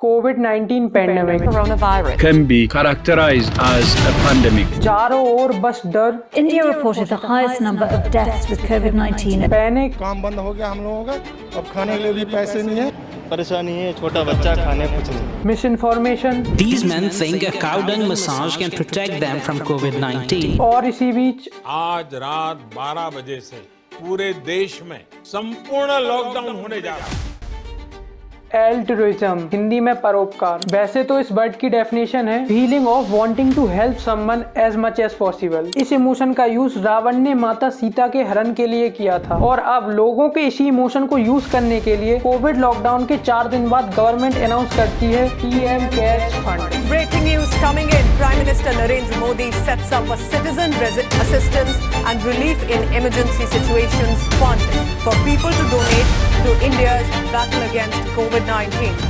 COVID-19 pandemic Coronavirus can be characterized as a pandemic. चारों ओर बस डर, India reported the highest number of deaths with COVID-19. Panic, काम बंद हो गया हम लोगों का। अब खाने के लिए भी पैसे नहीं है। परेशानी है, छोटा बच्चा खाने कुछ नहीं। Miss information. These men think a cow dung massage can protect them from COVID-19. और इसी बीच आज रात 12 बजे से पूरे देश में संपूर्ण लॉकडाउन होने जा रहा है। एल्ट्रुइज्म, हिंदी में परोपकार। वैसे तो इस वर्ड की डेफिनेशन है feeling of wanting to help someone as much as possible. इस इमोशन का यूज रावण ने माता सीता के हरण के लिए किया था और अब लोगों के इसी इमोशन को यूज करने के लिए कोविड लॉकडाउन के 4 दिन बाद गवर्नमेंट अनाउंस करती है PM cares fund. Breaking news coming in. Prime Minister Narendra Modi sets up a citizen assistance and relief in emergency situations fund for people to donate to India's battle against COVID-19.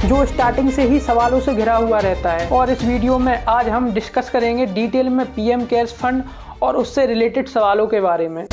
जो starting से ही सवालों से घिरा हुआ रहता है और इस वीडियो में आज हम डिस्कस करेंगे डिटेल में पीएम केयर्स फंड और उससे रिलेटेड सवालों के बारे में।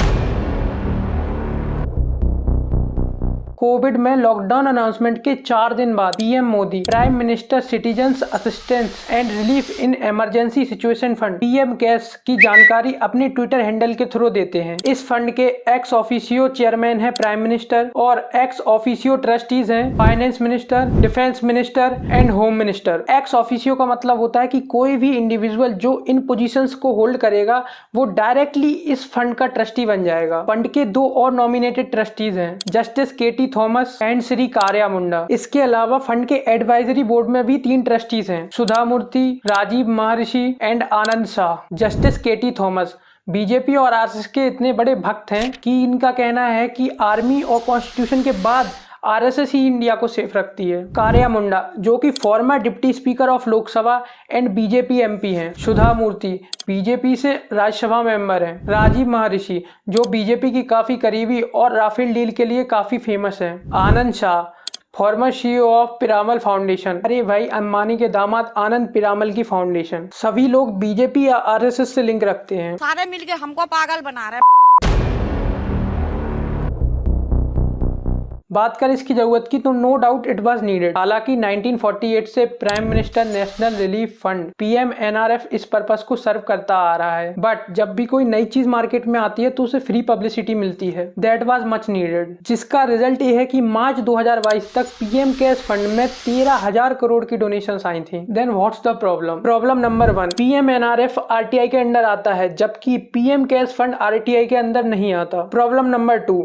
कोविड में लॉकडाउन अनाउंसमेंट के 4 दिन बाद PM Modi prime minister citizens assistance and relief in emergency situation fund PM cares की जानकारी अपने ट्विटर हैंडल के थ्रू देते हैं। इस फंड के एक्स ऑफिशियो चेयरमैन है प्राइम मिनिस्टर और एक्स ऑफिशियो ट्रस्टीज हैं finance minister, defence minister and home minister. Ex officio का मतलब होता है कि कोई भी इंडिविजुअल जो इन पोजीशंस को होल्ड करेगा वो डायरेक्टली इस फंड का ट्रस्टी बन जाएगा। फंड के 2 और नॉमिनेटेड ट्रस्टीज हैं, justice KT Thomas and Shri Kariya Munda. इसके अलावा फंड के एडवाइजरी बोर्ड में भी 3 ट्रस्टीज हैं, सुधा Murthy, Rajiv Mehrishi and Anand Shah. Justice KT Thomas BJP और आरएसएस के इतने बड़े भक्त हैं कि इनका कहना है कि आर्मी और कॉन्स्टिट्यूशन के बाद आरएसएस ही इंडिया को सेफ रखती है। कार्या मुंडा जो कि farmer deputy speaker of Lok Sabha and BJP MP हैं। सुधा मूर्ति बीजेपी से राज्यसभा मेंबर हैं। राजीव महर्षि जो बीजेपी की काफी करीबी और राफेल डील के लिए काफी फेमस हैं। Anand Shah former CEO of Piramal Foundation, अरे भाई अंबानी के दामाद आनंद पिरामल की फाउंडेशन। सभी लोग बीजेपी या आरएसएस से लिंक रखते हैं। सारे मिलके हमको पागल बना रहे। बात कर इसकी जरूरत की तो no doubt it was needed. हालांकि 1948 से Prime Minister National Relief Fund PMNRF इस पर्पस को सर्व करता आ रहा है, बट जब भी कोई नई चीज मार्केट में आती है तो उसे फ्री पब्लिसिटी मिलती है। दैट वाज मच नीडेड, जिसका रिजल्ट ये है कि मार्च 2022 तक पीएम केयर्स फंड में 13,000 करोड़ की डोनेशन आई थी। Then what's the problem? Problem number 1, PMNRF RTI के अंडर आता है जबकि पीएम केयर्स फंड RTI के अंदर नहीं आता। Problem number 2,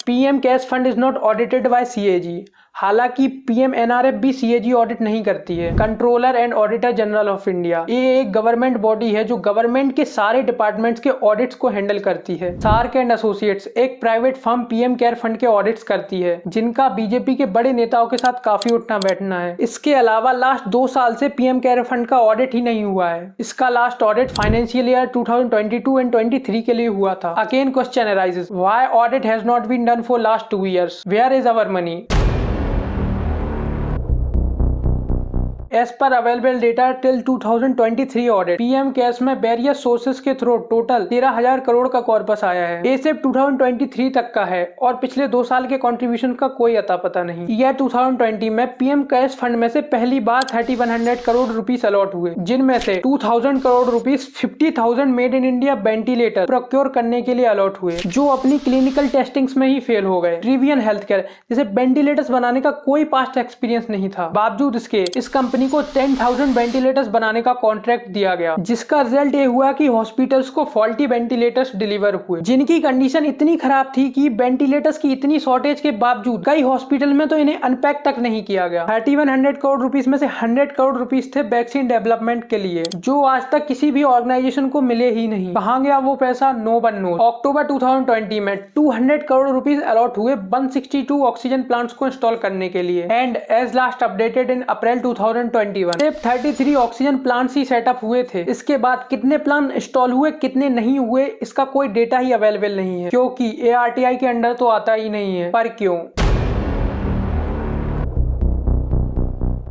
PM cares fund is not audited bye CAG। हालांकि PMNRF भी CAG ऑडिट नहीं करती है, controller and auditor general of India. ये एक गवर्नमेंट बॉडी है जो गवर्नमेंट के सारे डिपार्टमेंट्स के ऑडिट्स को हैंडल करती है। सार्क एंड एसोसिएट्स एक private firm PM care fund के ऑडिट्स करती है, जिनका बीजेपी के बड़े नेताओं के साथ काफी उठना बैठना है। इसके अलावा लास्ट 2 साल से पीएम केयर फंड का ऑडिट ही नहीं हुआ है। इसका last audit financial year 2022 and 23 के लिए हुआ था। Again question arises, why audit has not been done for last 2 years? Where is our money? As per available data till 2023 audit, PM Cares में वेरियस सोर्सेज के through total 13,000 crore का corpus आया है। ये सिर्फ 2023 तक का है और पिछले 2 साल के कंट्रीब्यूशन का कोई अता पता नहीं। ईयर 2020 में पीएम केयर्स फंड में से पहली बार 3100 करोड़ रुपीस अलॉट हुए, जिनमें से 2000 crore rupees 50,000 made in India ventilator procure करने के लिए अलॉट हुए, जो अपनी क्लिनिकल टेस्टिंग्स में ही फेल हो गए। ट्रिवियन हेल्थ केयर जिसे वेंटिलेटर्स बनाने का कोई पास्ट एक्सपीरियंस नहीं था, बावजूद इसके इस कंपनी को 10,000 वेंटिलेटर्स बनाने का कॉन्ट्रैक्ट दिया गया, जिसका रिजल्ट ये हुआ कि हॉस्पिटल्स को फॉल्टी वेंटिलेटर्स डिलीवर हुए, जिनकी कंडीशन इतनी खराब थी कि वेंटिलेटर्स की इतनी शॉर्टेज के बावजूद कई हॉस्पिटल में तो इन्हें अनपैक तक नहीं किया गया। 3100 करोड़ रुपीस में से 100 करोड़ रुपीस थे वैक्सीन डेवलपमेंट के लिए, जो आज तक किसी भी ऑर्गेनाइजेशन को मिले ही नहीं। कहां गया वो पैसा? No one knows. अक्टूबर 2020 में 200 करोड़ रुपीस अलॉट हुए 162 ऑक्सीजन प्लांट्स को इंस्टॉल करने के लिए, and as last updated in April 2021 सिर्फ 33 ऑक्सीजन प्लांट्स ही सेटअप हुए थे। इसके बाद कितने प्लांट इंस्टॉल हुए कितने नहीं हुए इसका कोई डेटा ही अवेलेबल नहीं है, क्योंकि ये RTI के अंडर तो आता ही नहीं है। पर क्यों?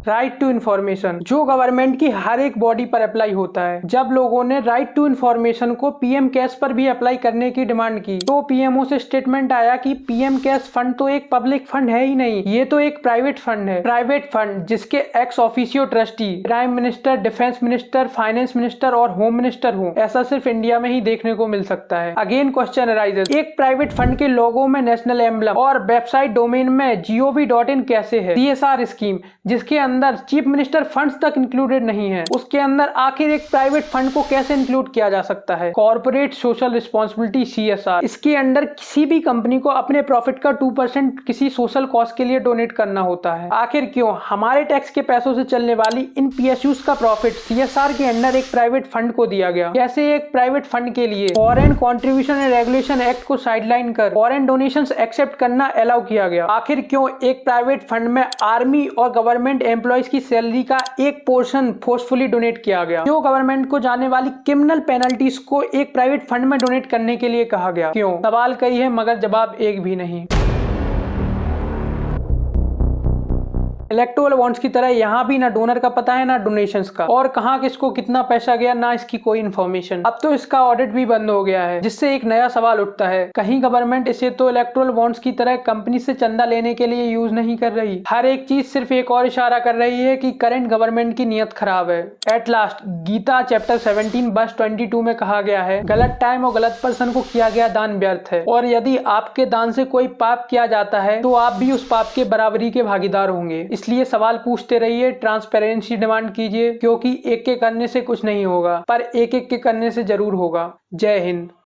राइट टू इन्फॉर्मेशन जो गवर्नमेंट की हर एक बॉडी पर अप्लाई होता है। जब लोगों ने राइट टू इन्फॉर्मेशन को पीएम केयर्स पर भी अप्लाई करने की डिमांड की तो पीएमओ से स्टेटमेंट आया कि पीएम केयर्स फंड तो एक पब्लिक फंड है ही नहीं, ये तो एक प्राइवेट फंड है। प्राइवेट फंड जिसके ex officio trustee prime minister, defence minister, finance minister और होम मिनिस्टर हो, ऐसा सिर्फ इंडिया में ही देखने को मिल सकता है। अगेन क्वेश्चन अराइजेस, एक प्राइवेट फंड के लोगो में नेशनल एम्बलम और वेबसाइट डोमेन में gov.in कैसे है? CSR स्कीम जिसके अंदर चीफ मिनिस्टर फंड्स तक इंक्लूडेड नहीं है, उसके अंदर आखिर एक प्राइवेट फंड को कैसे इंक्लूड किया जा सकता है? कॉर्पोरेट सोशल रिस्पॉन्सिबिलिटी CSR, इसके अंदर किसी भी कंपनी को अपने प्रॉफिट का 2% किसी सोशल कॉज के लिए डोनेट करना होता है। आखिर क्यों? हमारे टैक्स के पैसों से चलने वाली इन PSUs का प्रॉफिट CSR के अंदर एक प्राइवेट फंड को दिया गया। कैसे एक प्राइवेट फंड के लिए foreign contribution and regulation act को साइडलाइन कर फॉरेन डोनेशंस एक्सेप्ट करना अलाउ किया गया? आखिर क्यों एक प्राइवेट फंड में आर्मी और गवर्नमेंट एम्प्लॉयज की सैलरी का एक पोर्शन फोर्सफुली डोनेट किया गया? क्यों गवर्नमेंट को जाने वाली क्रिमिनल पेनल्टीज को एक प्राइवेट फंड में डोनेट करने के लिए कहा गया? क्यों? सवाल कई है मगर जवाब एक भी नहीं। इलेक्टोरल बॉन्ड्स की तरह यहाँ भी ना डोनर का पता है ना डोनेशंस का, और कहाँ किसको कितना पैसा गया ना इसकी कोई इन्फॉर्मेशन। अब तो इसका ऑडिट भी बंद हो गया है, जिससे एक नया सवाल उठता है, कहीं गवर्नमेंट इसे तो इलेक्टोरल बॉन्ड्स की तरह कंपनी से चंदा लेने के लिए यूज नहीं कर रही? हर एक चीज सिर्फ एक और इशारा कर रही है कि करंट गवर्नमेंट की नीयत खराब है। At last Gita chapter 17 verse 22 में कहा गया है, गलत टाइम और गलत पर्सन को किया गया दान व्यर्थ है, और यदि आपके दान से कोई पाप किया जाता है तो आप भी उस पाप के बराबरी के भागीदार होंगे। इसलिए सवाल पूछते रहिए, ट्रांसपेरेंसी डिमांड कीजिए, क्योंकि एक के करने से कुछ नहीं होगा पर एक एक के करने से जरूर होगा। जय हिंद।